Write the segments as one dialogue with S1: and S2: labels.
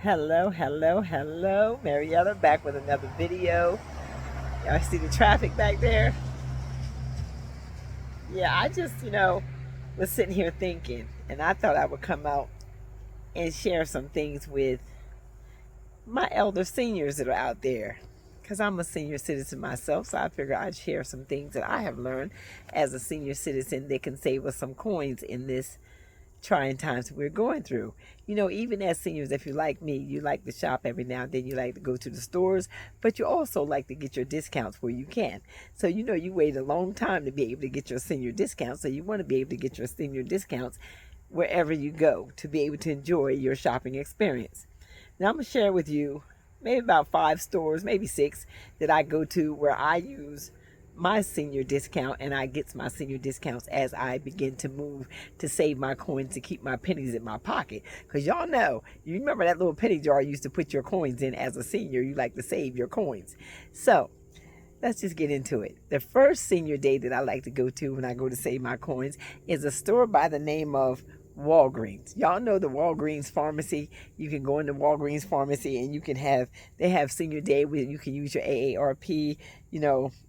S1: Hello, hello, hello. Marietta back with another video. Y'all see the traffic back there? Yeah, I just, was sitting here thinking, and I thought I would come out and share some things with my elder seniors that are out there. Because I'm a senior citizen myself, so I figure I'd share some things that I have learned as a senior citizen that can save us some coins in this trying times we're going through. Even as seniors, if you're like me, you like to shop every now and then, you like to go to the stores, but you also like to get your discounts where you can. So, you wait a long time to be able to get your senior discounts. So you want to be able to get your senior discounts wherever you go to be able to enjoy your shopping experience. Now, I'm going to share with you maybe about 5 stores, maybe 6, that I go to where I use my senior discount, and I get my senior discounts as I begin to move to save my coins to keep my pennies in my pocket. Because y'all know, you remember that little penny jar you used to put your coins in as a senior. You like to save your coins. So let's just get into it. The first senior day that I like to go to when I go to save my coins is a store by the name of Walgreens. Y'all know the Walgreens pharmacy. You can go into Walgreens pharmacy and they have senior day where you can use your AARP.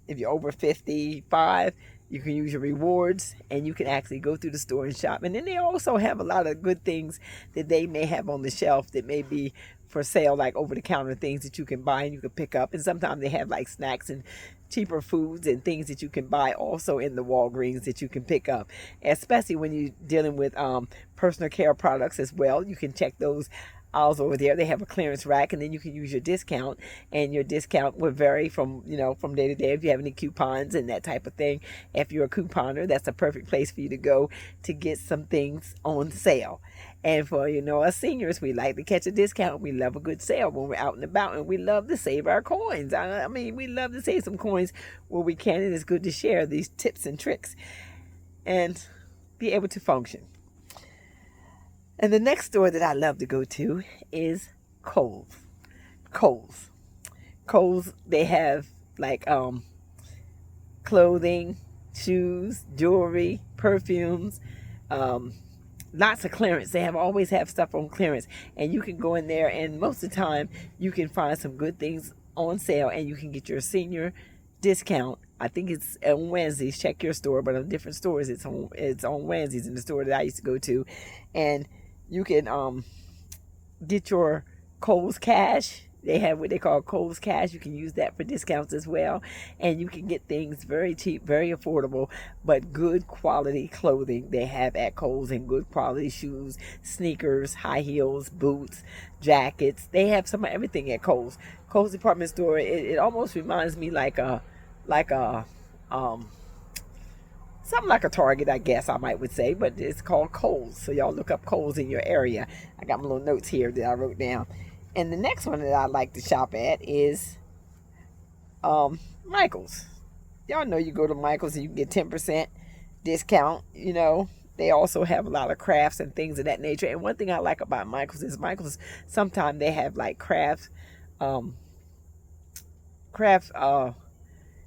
S1: If you're over 55, you can use your rewards and you can actually go through the store and shop. And then they also have a lot of good things that they may have on the shelf that may be for sale, like over the counter things that you can buy and you can pick up. And sometimes they have like snacks and cheaper foods and things that you can buy also in the Walgreens that you can pick up, especially when you're dealing with personal care products as well. You can check those aisles over there. They have a clearance rack, and then you can use your discount, and your discount will vary from day to day if you have any coupons and that type of thing. If you're a couponer, that's a perfect place for you to go to get some things on sale. And for us seniors, we like to catch a discount. We love a good sale when we're out and about, and we love to save our coins. I mean, we love to save some coins where we can, and it's good to share these tips and tricks and be able to function. And the next store that I love to go to is Kohl's. Kohl's. Kohl's, they have like clothing, shoes, jewelry, perfumes, lots of clearance. They always have stuff on clearance, and you can go in there, and most of the time you can find some good things on sale, and you can get your senior discount. I think it's on Wednesdays. Check your store, but on different stores it's on Wednesdays in the store that I used to go to, and you can get your Kohl's Cash. They have what they call Kohl's Cash. You can use that for discounts as well. And you can get things very cheap, very affordable, but good quality clothing they have at Kohl's, and good quality shoes, sneakers, high heels, boots, jackets. They have some of everything at Kohl's. Kohl's department store, it almost reminds me like a something like a Target, I guess I would say, but it's called Kohl's. So y'all look up Kohl's in your area. I got my little notes here that I wrote down. And the next one that I like to shop at is Michael's. Y'all know you go to Michael's and you can get 10% discount. They also have a lot of crafts and things of that nature. And one thing I like about Michael's sometimes they have like craft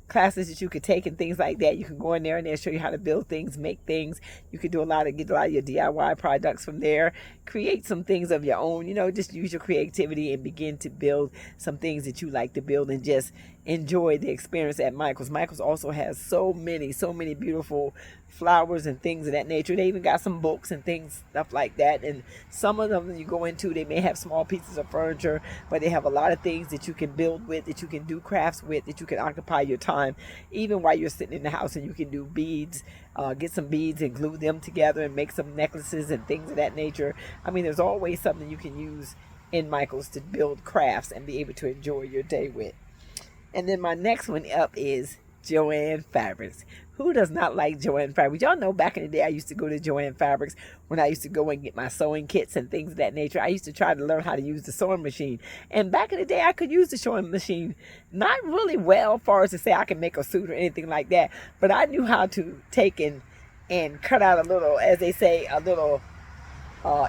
S1: classes that you could take and things like that. You can go in there and they'll show you how to build things, make things. You could get a lot of your DIY products from there. Create some things of your own. Just use your creativity and begin to build some things that you like to build, and just enjoy the experience at Michael's. Michael's also has so many beautiful flowers and things of that nature. They even got some books and things, stuff like that. And some of them you go into, they may have small pieces of furniture, but they have a lot of things that you can build with, that you can do crafts with, that you can occupy your time, even while you're sitting in the house. And you can do beads, get some beads and glue them together and make some necklaces and things of that nature. I mean, there's always something you can use in Michael's to build crafts and be able to enjoy your day with. And then my next one up is Joann Fabrics. Who does not like Joann Fabrics? Y'all know back in the day I used to go to Joann Fabrics when I used to go and get my sewing kits and things of that nature. I used to try to learn how to use the sewing machine. And back in the day I could use the sewing machine not really well, as far as to say I can make a suit or anything like that. But I knew how to take and cut out a little, as they say, a little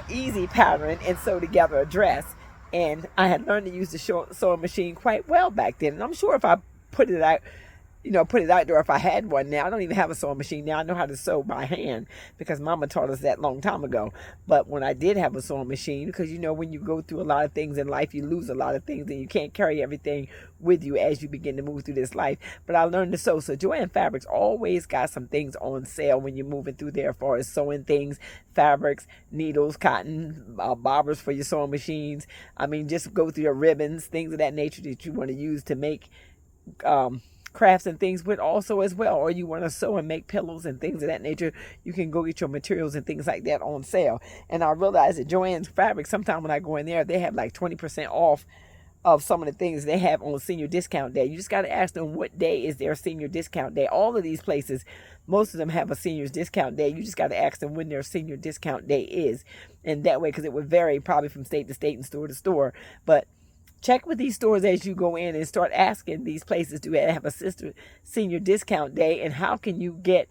S1: easy pattern and sew together a dress. And I had learned to use the sewing machine quite well back then. And I'm sure if I put it out put it out there if I had one now. I don't even have a sewing machine now. I know how to sew by hand because Mama taught us that long time ago. But when I did have a sewing machine, because when you go through a lot of things in life, you lose a lot of things and you can't carry everything with you as you begin to move through this life. But I learned to sew. So Joann Fabrics always got some things on sale when you're moving through there, as far as sewing things, fabrics, needles, cotton, bobbers for your sewing machines. I mean, just go through your ribbons, things of that nature that you want to use to make crafts and things with also as well. Or you want to sew and make pillows and things of that nature, you can go get your materials and things like that on sale. And I realized that Joann's Fabric, sometime when I go in there, they have like 20% off of some of the things they have on senior discount day. You just got to ask them what day is their senior discount day. All of these places, most of them have a seniors discount day. You just got to ask them when their senior discount day is. And that way, because it would vary probably from state to state and store to store. But check with these stores as you go in and start asking these places, do they have a senior discount day, and how can you get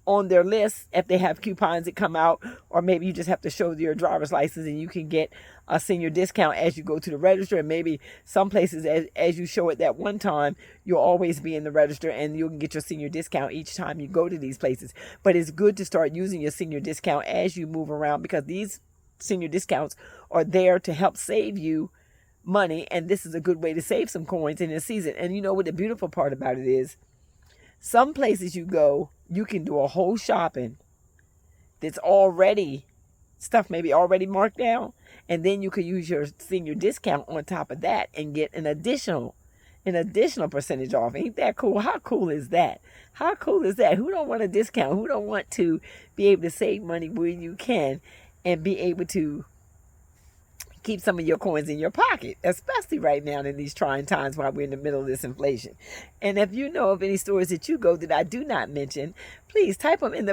S1: on their list if they have coupons that come out, or maybe you just have to show your driver's license and you can get a senior discount as you go to the register. And maybe some places, as you show it that one time, you'll always be in the register and you can get your senior discount each time you go to these places. But it's good to start using your senior discount as you move around, because these senior discounts are there to help save you money, and this is a good way to save some coins in this season. And you know what the beautiful part about it is? Some places you go, you can do a whole shopping that's already stuff maybe already marked down, and then you can use your senior discount on top of that and get an additional percentage off. Ain't that cool? How cool is that? How cool is that? Who don't want a discount? Who don't want to be able to save money where you can and be able to keep some of your coins in your pocket, especially right now in these trying times while we're in the middle of this inflation? And if you know of any stores that you go that I do not mention, please type them in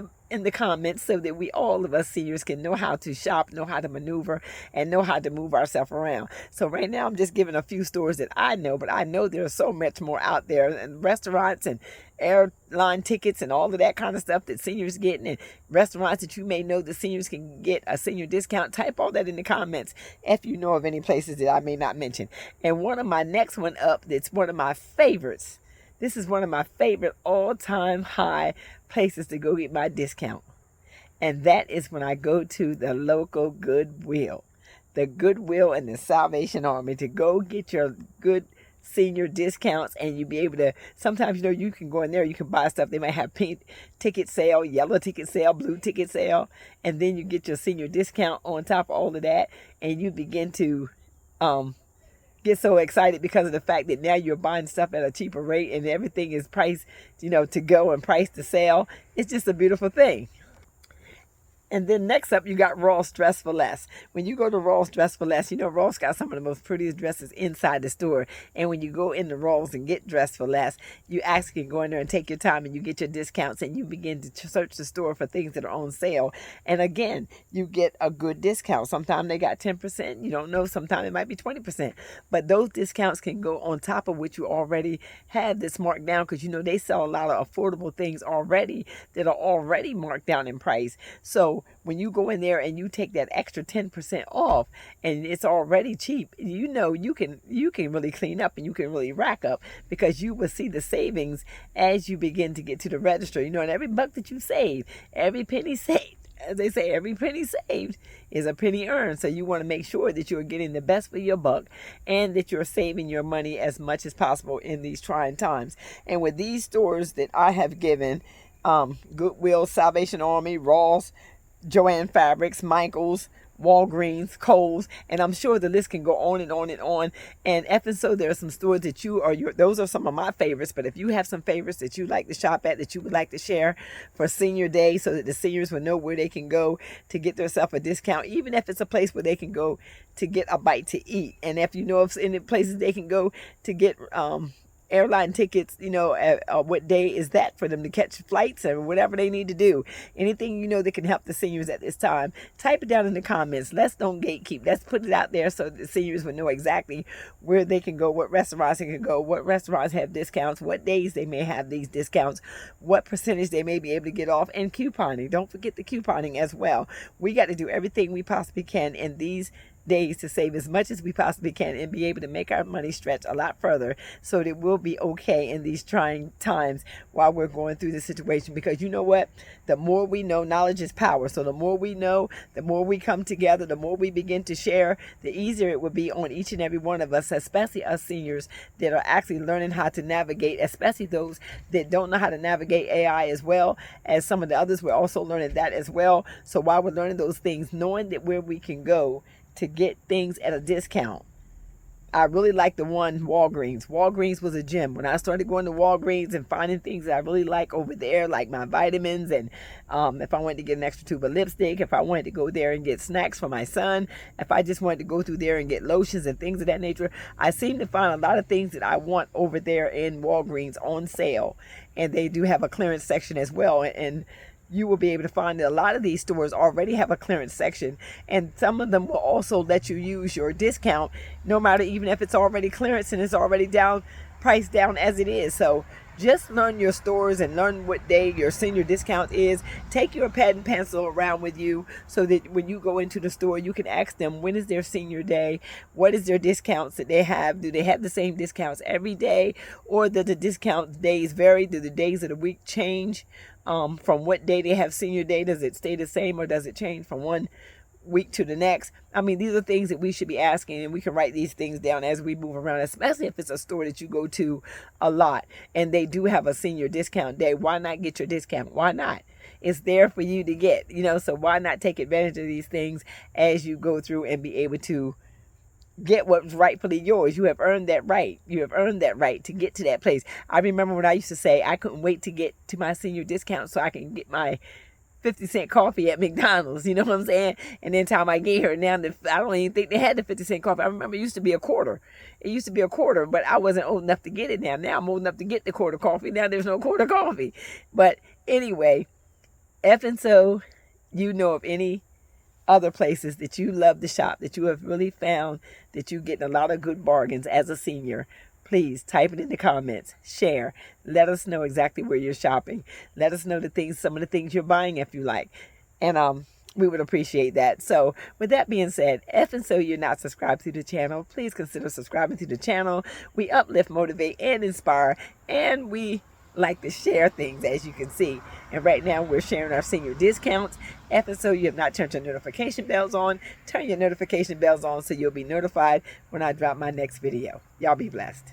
S1: the comments so that all of us seniors can know how to shop, know how to maneuver, and know how to move ourselves around. So right now I'm just giving a few stores that I know, but I know there's so much more out there, and restaurants and airline tickets and all of that kind of stuff that seniors get, and restaurants that you may know that seniors can get a senior discount. Type all that in the comments if you know of any places that I may not mention. And one of my next one up, that's one of my favorites. This is one of my favorite all-time high places to go get my discount. And that is when I go to the local Goodwill. The Goodwill and the Salvation Army, to go get your good senior discounts. And you be able to, sometimes you can go in there, you can buy stuff. They might have pink ticket sale, yellow ticket sale, blue ticket sale, and then you get your senior discount on top of all of that, and you begin to get so excited because of the fact that now you're buying stuff at a cheaper rate and everything is priced to go and priced to sell. It's just a beautiful thing. And then next up, you got Ross Dress for Less. When you go to Ross Dress for Less, Ross got some of the most prettiest dresses inside the store. And when you go into Ross and get dressed for less, you actually can go in there and take your time and you get your discounts and you begin to search the store for things that are on sale. And again, you get a good discount. Sometimes they got 10%. You don't know. Sometimes it might be 20%. But those discounts can go on top of what you already have that's marked down, because they sell a lot of affordable things already that are already marked down in price. So when you go in there and you take that extra 10% off and it's already cheap, you can really clean up and you can really rack up, because you will see the savings as you begin to get to the register. And every buck that you save, every penny saved, as they say, every penny saved is a penny earned. So you want to make sure that you're getting the best for your buck and that you're saving your money as much as possible in these trying times. And with these stores that I have given, Goodwill, Salvation Army, Ross, Joann Fabrics, Michael's, Walgreens, Kohl's, and I'm sure the list can go on and on and on. And if and so, there are some stores that those are some of my favorites. But if you have some favorites that you like to shop at, that you would like to share for Senior Day, so that the seniors will know where they can go to get themselves a discount, even if it's a place where they can go to get a bite to eat. And if you know of any places they can go to get airline tickets, what day is that for them to catch flights or whatever they need to do. Anything that can help the seniors at this time, type it down in the comments. Let's don't gatekeep. Let's put it out there so the seniors will know exactly where they can go, what restaurants they can go, what restaurants have discounts, what days they may have these discounts, what percentage they may be able to get off, and couponing. Don't forget the couponing as well. We got to do everything we possibly can in these days to save as much as we possibly can and be able to make our money stretch a lot further so that we'll be okay in these trying times while we're going through this situation. Because you know what? The more we know, knowledge is power. So the more we know, the more we come together, the more we begin to share, the easier it will be on each and every one of us, especially us seniors that are actually learning how to navigate, especially those that don't know how to navigate AI as well as some of the others. We're also learning that as well. So while we're learning those things, knowing that where we can go to get things at a discount. I really like the one Walgreens. Walgreens was a gem. When I started going to Walgreens and finding things that I really like over there, like my vitamins, and if I wanted to get an extra tube of lipstick, if I wanted to go there and get snacks for my son, if I just wanted to go through there and get lotions and things of that nature, I seem to find a lot of things that I want over there in Walgreens on sale. And they do have a clearance section as well. And you will be able to find that a lot of these stores already have a clearance section, and some of them will also let you use your discount no matter, even if it's already clearance and it's already down, priced down as it is. So just learn your stores and learn what day your senior discount is. Take your pad and pencil around with you so that when you go into the store, you can ask them, when is their senior day? What is their discounts that they have? Do they have the same discounts every day, or do the discount days vary? Do the days of the week change? From what day they have senior day? Does it stay the same, or does it change from one week to the next? I mean, these are things that we should be asking, and we can write these things down as we move around, especially if it's a store that you go to a lot and they do have a senior discount day. Why not get your discount? Why not? It's there for you to get, so why not take advantage of these things as you go through and be able to get what's rightfully yours. You have earned that right. You have earned that right to get to that place. I remember when I used to say I couldn't wait to get to my senior discount so I can get my 50-cent coffee at McDonald's. You know what I'm saying? And then time I get here now, I don't even think they had the 50-cent coffee. I remember it used to be a quarter. It used to be a quarter, but I wasn't old enough to get it now. Now I'm old enough to get the quarter coffee. Now there's no quarter coffee. But anyway, so you know of any other places that you love to shop, that you have really found that you get a lot of good bargains as a senior, please type it in the comments, share, let us know exactly where you're shopping, let us know some of the things you're buying if you like, and we would appreciate that. So with that being said, so you're not subscribed to the channel, please consider subscribing to the channel. We uplift, motivate, and inspire, and we like to share things, as you can see. And right now we're sharing our senior discounts. So you have not turned your notification bells on, turn your notification bells on so you'll be notified when I drop my next video. Y'all be blessed.